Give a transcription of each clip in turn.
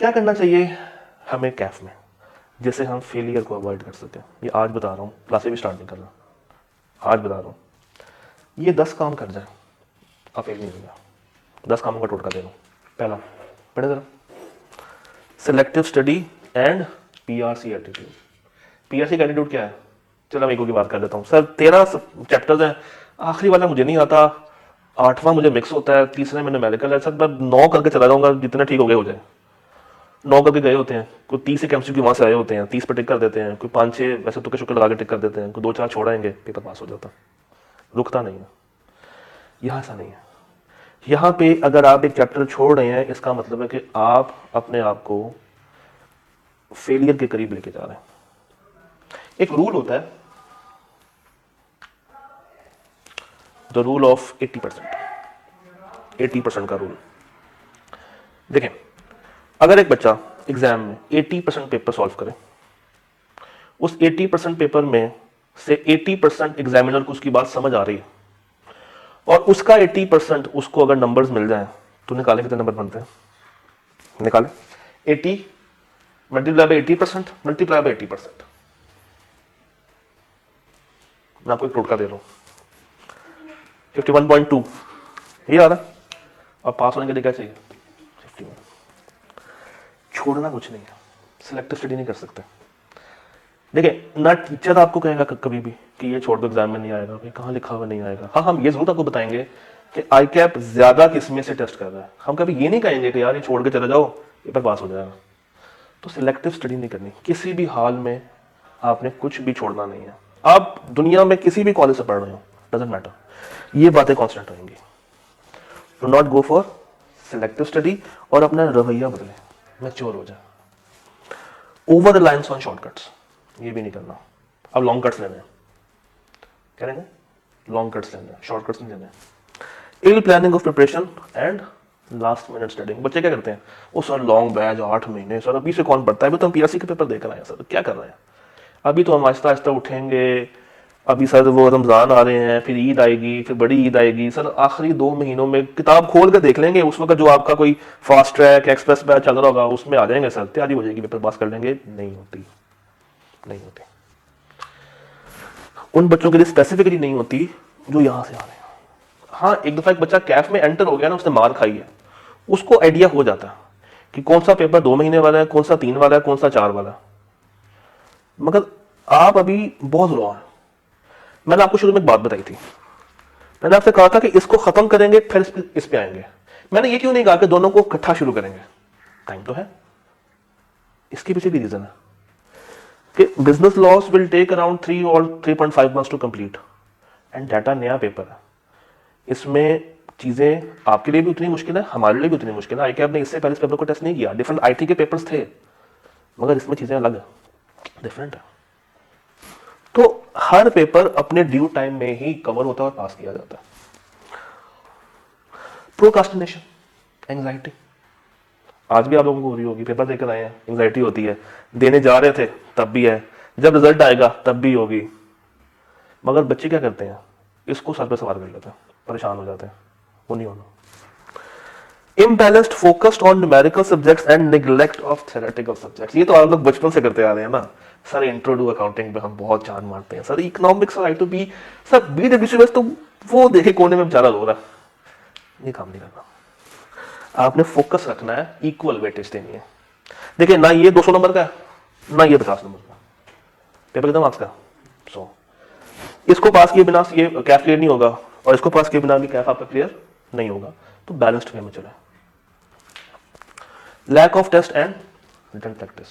क्या करना चाहिए हमें कैफ में जिससे हम फेलियर को अवॉइड कर सकें? ये आज बता रहा हूँ, क्लासे भी स्टार्ट नहीं कर रहा, आज बता रहा हूँ। ये 10 काम कर जाए आप फेल नहीं होगा। 10 कामों का टोटका दे रहा हूँ। पहला पढ़े जरा, selective study and PRC attitude. PRC का एटीट्यूड क्या है? चलो मैं एक की बात कर देता हूँ। सर 13 चैप्टर्स हैं, आखिरी वाला मुझे नहीं आता, 8वां मुझे मिक्स होता है, तीसरे में न्यूमेरिकल है, सर मैं 9 करके चला जाऊंगा, जितने ठीक हो गए हो जाए। 9 करके गए होते हैं, कोई 30 एक एमसीक्यू वहां से आए होते हैं, 30 पे टिक कर देते हैं, कोई 5-6 वैसे तुक्के शुक्के लगा के टिक कर देते हैं, कोई 2-4 छोड़ाएंगे, पेपर पास हो जाता, रुकता नहीं है। यहाँ ऐसा नहीं है। यहाँ पे अगर आप एक चैप्टर छोड़ रहे हैं, इसका मतलब है कि आप अपने आप को फेलियर के करीब लेके जा रहे हैं। एक रूल होता है, द रूल ऑफ 80% का रूल। देखें, अगर एक बच्चा एग्जाम में 80% पेपर सॉल्व करे, उस 80% पेपर में से 80% एग्जामिनर को उसकी बात समझ आ रही है और उसका 80% उसको अगर नंबर्स मिल जाए तो निकाले कितने नंबर बनते हैं? निकाले 80 मल्टीप्लाई बाय 80% मल्टीप्लाई बाय 80%। मैं आपको एक टोटका दे रहा हूं, 51.2 ये आ रहा है। अब पास होने के लिए क्या चाहिए? 51। छोड़ना कुछ नहीं है, सिलेक्टिव स्टडी नहीं कर सकते। देखिए, ना टीचर आपको कहेगा कभी भी कि ये छोड़ दो एग्जाम में नहीं आएगा, भाई कहाँ लिखा हुआ नहीं आएगा। हाँ, हम ये जरूर आपको बताएंगे कि आई कैप ज्यादा किसमें से टेस्ट कर रहा है। हम कभी ये नहीं कहेंगे कि यार ये छोड़ के चले जाओ पेपर पास हो जाएगा। तो सिलेक्टिव स्टडी नहीं करनी, किसी भी हाल में आपने कुछ भी छोड़ना नहीं है। आप दुनिया में किसी भी कॉलेज से पढ़ रहे हो, डजंट मैटर, ये बातें कॉन्स्टेंट रहेंगी। Do not go for selective study और अपना रवैया बदले, मैच्योर हो जाए। ओवर रिलायंस ऑन शॉर्टकट्स ये भी नहीं करना। अब लॉन्ग कट्स लेने हैं, क्या लेंगे? लॉन्ग कट्स लेने हैं, शॉर्टकट्स नहीं लेने। Ill planning of preparation and last minute studying. बच्चे क्या करते हैं? ओ सर लॉन्ग बैच 8 महीने, सर अभी से कौन पढ़ता है? अभी तो हम पीआरसी के पेपर देख रहे हैं, सर क्या कर रहे हैं? अभी तो हम आहिस्ता आहिस्ता उठेंगे, अभी सर वो रमजान आ रहे हैं, फिर ईद आएगी, फिर बड़ी ईद आएगी, सर आखिरी 2 महीनों में किताब खोल कर देख लेंगे, उस वक्त जो आपका कोई फास्ट ट्रैक एक्सप्रेस बैच चल रहा होगा उसमें आ जाएंगे, सर तैयारी हो जाएगी, पेपर पास कर लेंगे। नहीं होती, नहीं होती। उन बच्चों के लिए स्पेसिफिकली नहीं होती जो यहां से आ रहे हैं। हाँ, एक दफा एक बच्चा कैफ में एंटर हो गया ना, उसने मार खाई है, उसको आइडिया हो जाता है कि कौन सा पेपर 2 महीने वाला है, कौन सा 3 वाला है, कौन सा 4 वाला है। मगर आप अभी बहुत रॉ हैं। मैंने आपको शुरू में एक बात बताई थी, मैंने आपसे कहा था कि इसको खत्म करेंगे फिर इस पे आएंगे। मैंने ये क्यों नहीं कहा कि दोनों को इकट्ठा शुरू करेंगे? टाइम तो है। इसके पीछे भी रीजन है कि business loss will take around 3 और 3.5 months to complete and data नया पेपर है। इसमें चीजें आपके लिए भी उतनी मुश्किल है, हमारे लिए भी उतनी मुश्किल है। आईकैब ने इससे पहले इस पेपर को टेस्ट नहीं किया, डिफरेंट आईटी के पेपर्स थे, मगर इसमें चीजें अलग है, डिफरेंट है। तो हर पेपर अपने ड्यू टाइम में ही कवर होता है और पास किया जाता है। प्रोक्रास्टिनेशन, एंजाइटी, आज भी आप लोगों को हो रही होगी, पेपर देकर आए हैं, एंजाइटी होती है, देने जा रहे थे तब भी है, जब रिजल्ट आएगा तब भी होगी। मगर बच्चे क्या करते हैं? इसको सर पे सवार कर लेते हैं, परेशान हो जाते हैं। वो नहीं होना। Imbalanced focused on numerical subjects and neglect of theoretical subjects. ये तो आप लोग बचपन से करते आ रहे हैं ना। सर इंट्रो टू अकाउंटिंग पे हम बहुत जान मारते हैं, सर इकोनॉमिक्स और आई टू बी, सर बीडब्ल्यूसी तो वो देखे कोने में बेचारा रो रहा है। ये काम नहीं करना, आपने फोकस रखना है, इक्वल वेटेज देनी है। देखिए, ना ये 200 नंबर का है, ना ये 50 नंबर का। पेपर कितना मार्क्स का? 100। इसको पास किए बिना ये कैफ क्लियर नहीं होगा और इसको पास किए बिना भी कैफ आपका क्लियर नहीं होगा। तो बैलेंस्ड वे में चले। Lack of test and written practice,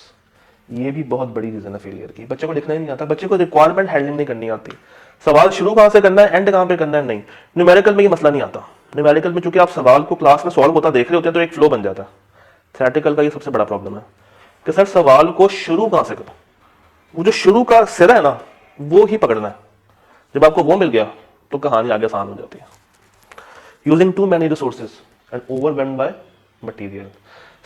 ये भी बहुत बड़ी रीजन है फेलियर की। बच्चे को लिखना ही नहीं आता, बच्चे को रिक्वायरमेंट हैंडलिंग नहीं करनी आती। सवाल शुरू कहां से करना है, एंड कहां पे करना है, नहीं। न्यूमेरिकल में ये मसला नहीं आता। न्यूमेरिकल में चूंकि आप सवाल को क्लास में सॉल्व होता देख रहे होते हैं तो एक फ्लो बन जाता है। थ्योरेटिकल का ये सबसे बड़ा प्रॉब्लम है कि सर सवाल को शुरू कहां से करो, वो जो शुरू का सिरा है ना वो ही पकड़ना है। जब आपको वो मिल गया तो कहानी आगे आसान हो जाती है। Using too many resources and overwhelmed by material.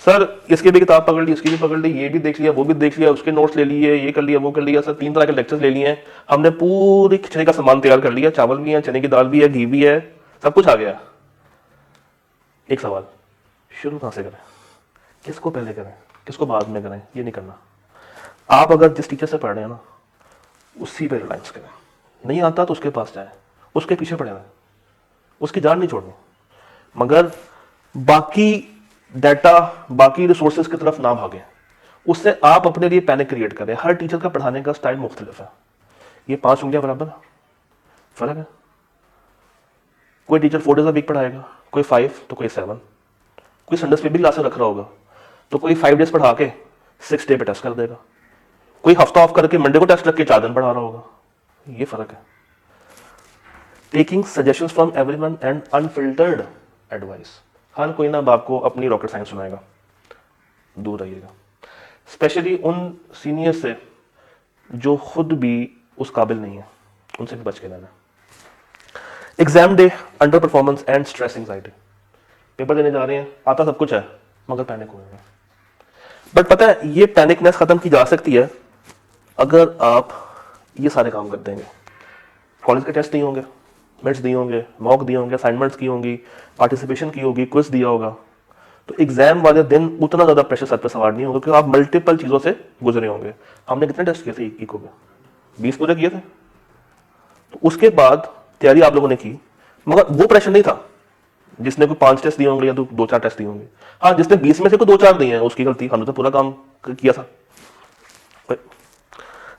Sir इसकी भी किताब पकड़ ली, इसकी भी पकड़ ली, ये भी देख लिया, वो भी देख लिया, उसके नोट्स ले लिए, ये कर लिया, वो कर लिया। सर 3 तरह के लेक्चर्स ले लिए हैं हमने, पूरी खिचड़ी का सामान तैयार कर लिया, चावल भी है, चने की दाल भी है, घी भी है, सब कुछ आ गया। एक सवाल, शुरू कहां से करें, किसको पहले करें? किसको बाद में करें, ये नहीं करना। आप अगर जिस टीचर से पढ़ रहे हैं ना उसी पे रिलायंस करें, नहीं आता तो उसके पास जाए, उसके पीछे पड़े रहें, उसकी जान नहीं छोड़नी। मगर बाकी डाटा, बाकी रिसोर्सेज की तरफ ना भागें, उससे आप अपने लिए पैनिक क्रिएट करें। हर टीचर का पढ़ाने का स्टाइल मुख्तलिफ है, ये 5 उंगलियां बराबर फर्क है। कोई टीचर 4 डेज अ वीक पढ़ाएगा, कोई 5 तो कोई 7, कोई संडेस पे भी क्लासेस रख रहा होगा, तो कोई 5 डेज पढ़ा के 6 डे पे टेस्ट कर देगा, कोई हफ्ता ऑफ करके मंडे को टेस्ट रख के 4 दिन पढ़ा रहा होगा। ये फर्क है। Taking suggestions from everyone and unfiltered advice, हर कोई ना बाप को अपनी रॉकेट साइंस सुनाएगा, दूर रहिएगा। स्पेशली उन सीनियर से जो खुद भी उस काबिल नहीं है, उनसे भी बच के रहना। Exam day, under performance and stress anxiety. Paper देने जा रहे हैं, आता सब कुछ है मगर पैनिक हो गए। बट पता है ये पैनिकनेस खत्म की जा सकती है अगर आप ये सारे काम कर देंगे। कॉलेज के टेस्ट दिए होंगे, मिड्स दिए होंगे, मॉक दिए होंगे, असाइनमेंट्स की होंगी, पार्टिसिपेशन की होगी, क्विज दिया होगा, तो एग्जाम वाले दिन उतना ज्यादा प्रेशर सर पे सवार नहीं होगा क्योंकि आप मल्टीपल चीजों से गुजरे होंगे। हमने कितने टेस्ट किए थे इको में? 20 पूरे किए थे। तो उसके बाद तैयारी आप लोगों ने की, मगर वो प्रेशर नहीं था जिसने कोई 5 टेस्ट दिए होंगे या 2-4 टेस्ट दिए होंगे। हाँ, जिसने 20 में से कोई 2-4 दिए हैं उसकी गलती, हमने तो पूरा काम किया था।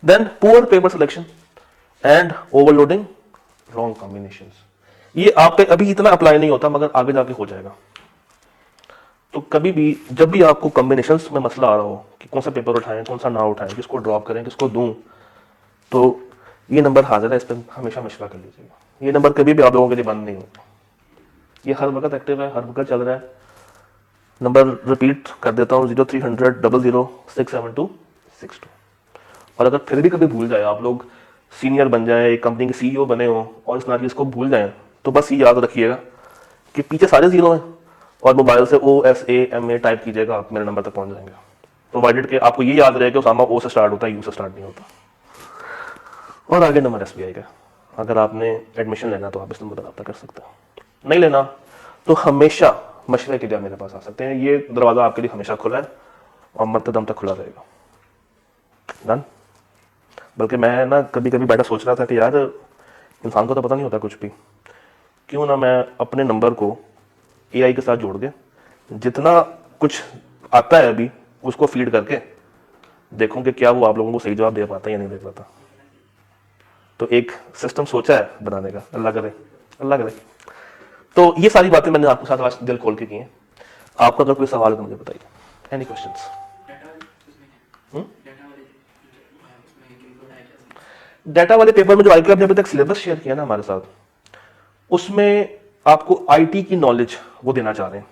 Then poor paper selection and overloading wrong combinations. ये आप पे अभी इतना अप्लाई नहीं होता मगर आगे जाके हो जाएगा। तो कभी भी जब भी आपको कॉम्बिनेशंस में मसला आ रहा हो कि कौन सा पेपर उठाएं, कौन सा ना उठाएं, किसको ड्रॉप करें, किसको दूं, तो ये नंबर हाजिर है, इस पर हमेशा मशवरा कर लीजिएगा। ये नंबर कभी भी आप लोगों के लिए बंद नहीं होगा, ये हर वक्त एक्टिव है, हर वक्त चल रहा है। नंबर रिपीट कर देता हूँ, 0300 00 67262। और अगर फिर भी कभी भूल जाए, आप लोग सीनियर बन जाए, एक कंपनी के सीईओ बने हो और इस नाम इसको भूल जाएं, तो बस ये याद रखिएगा कि पीछे सारे जीरो हैं और मोबाइल से OSAMA टाइप कीजिएगा, आप मेरे नंबर तक पहुंच जाएंगे। प्रोवाइडेड कि आपको ये याद रहे कि उसामा O से स्टार्ट होता है, U से स्टार्ट नहीं होता। और आगे नंबर SBI का। अगर आपने एडमिशन लेना तो आप इस नंबर पर रब्ता कर सकते हो, नहीं लेना तो हमेशा मशवरे के लिए मेरे पास आ सकते हैं। ये दरवाजा आपके लिए हमेशा खुला है और मरते दम तक खुला रहेगा। डन। बल्कि मैं ना कभी कभी बैठा सोच रहा था कि यार इंसान को तो पता नहीं होता कुछ भी, क्यों ना मैं अपने नंबर को AI के साथ जोड़ के जितना कुछ आता है अभी उसको फीड करके देखूं कि क्या वो आप लोगों को सही जवाब दे पाता है या नहीं दे पाता। तो एक सिस्टम सोचा है बनाने का, अल्लाह करे, अल्लाह करे। तो ये सारी बातें मैंने आपके साथ आज दिल खोल के की हैं। आपका अगर कोई सवाल है तो मुझे बताइए। Any questions? डाटा वाले पेपर में जो आईक्यू आपने अभी तक सिलेबस शेयर किया ना हमारे साथ, उसमें आपको IT की नॉलेज वो देना चाह रहे हैं।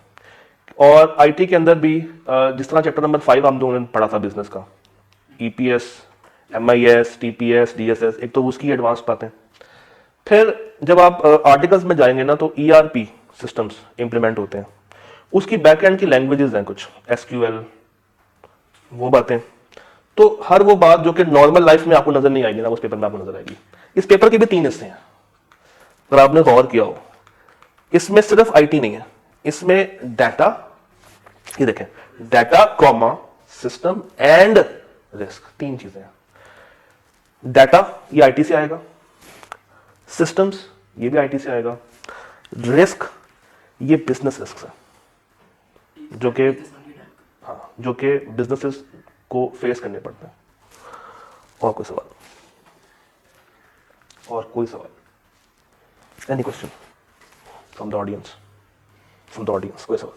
और IT के अंदर भी जिस तरह चैप्टर नंबर 5 हम लोगों ने पढ़ा था बिजनेस का, EPS, MIS, TPS, DSS, एक तो उसकी एडवांस बातें। फिर जब आप आर्टिकल्स में जाएंगे ना तो ERP सिस्टम्स इंप्लीमेंट होते हैं, उसकी बैक एंड की लैंग्वेजेस हैं कुछ, SQL, वो बातें। तो हर वो बात जो कि नॉर्मल लाइफ में आपको नजर नहीं आएगी ना, उस पेपर में आपको नजर आएगी। इस पेपर के भी 3 हिस्से हैं, अगर आपने गौर किया हो। इसमें सिर्फ IT नहीं है, इसमें डाटा, ये देखें, data comma system and risk, 3 चीजें हैं। डाटा ये IT से आएगा, सिस्टम्स ये भी IT से आएगा, रिस्क ये बिजनेस रिस्क है जो कि जो कि बिजनेसेस को फेस करने पड़ते हैं। और कोई सवाल? और कोई सवाल? Any question from the audience? From the audience कोई सवाल?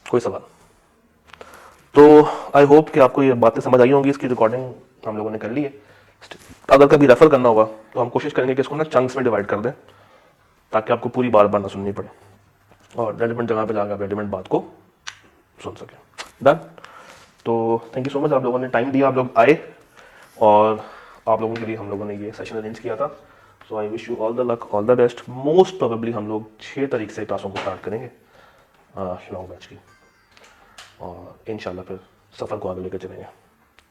कोई सवाल? तो आई होप कि आपको ये बातें समझ आई होंगी। इसकी रिकॉर्डिंग हम लोगों ने कर ली है। अगर कभी रेफर करना होगा तो हम कोशिश करेंगे कि इसको ना चंक्स में डिवाइड कर दें ताकि आपको पूरी बार बार ना सुननी पड़े और रेलिवेंट जगह पे जाकर आप रेलिवेंट बात को सुन सकें। डन। तो थैंक यू सो मच, आप लोगों ने टाइम दिया, आप लोग आए और आप लोगों के लिए हम लोगों ने ये सेशन अरेंज किया था। So I wish you all the luck, all the best. Most probably हम लोग 6 तारीख से क्लासों को स्टार्ट करेंगे लॉन्ग बैच की, और इंशाल्लाह फिर सफ़र को आगे लेकर चलेंगे।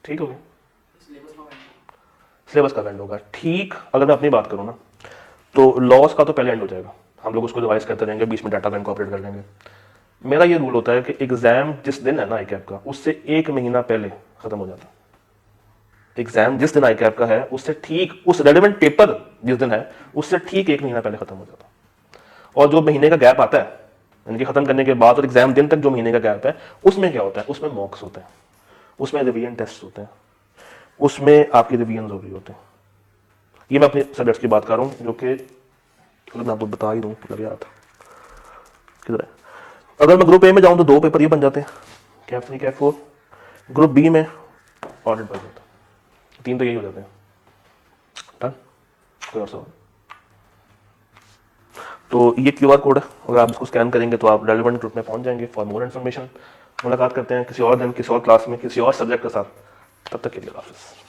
ठीक हो गया? सिलेबस का एंड होगा ठीक। अगर मैं अपनी बात करूँ ना तो लॉस का तो पहले एंड हो जाएगा, हम लोग उसको रिवाइज करते रहेंगे, बीच में डाटा का इनकॉर्पोरेट कर लेंगे। मेरा ये रूल होता है कि एग्जाम जिस दिन है ना आई कैप का, उससे 1 महीना पहले खत्म हो जाता है। एग्जाम जिस दिन आई कैप का है उससे ठीक, उस रेलिवेंट पेपर जिस दिन है उससे ठीक 1 महीना पहले खत्म हो जाता है। और जो महीने का गैप आता है इनके खत्म करने के बाद और एग्जाम दिन तक जो महीने का गैप है, उसमें क्या होता है, उसमें मॉक्स होते हैं, उसमें रिवीजन टेस्ट होते हैं, उसमें आपके रिवीजन हो रही होते हैं। ये मैं अपने सब्जेक्ट्स की बात कर रहा हूँ, जो कि अगर मैं आपको बता ही दूँ लग याद किधर है। अगर मैं ग्रुप ए में जाऊँ तो 2 पेपर ये बन जाते हैं, कैप 3 कैप 4। ग्रुप बी में ऑडिट बन जाता है, 3 तो यही हो जाते हैं। डन। कोई और सवाल? तो ये QR कोड है, अगर आप इसको स्कैन करेंगे तो आप रेलिवेंट ग्रुप में पहुंच जाएंगे। फॉर मोर इन्फॉर्मेशन मुलाकात करते हैं किसी और दिन, किसी और क्लास में, किसी और सब्जेक्ट के साथ। तब तक के लिए हाफिज़।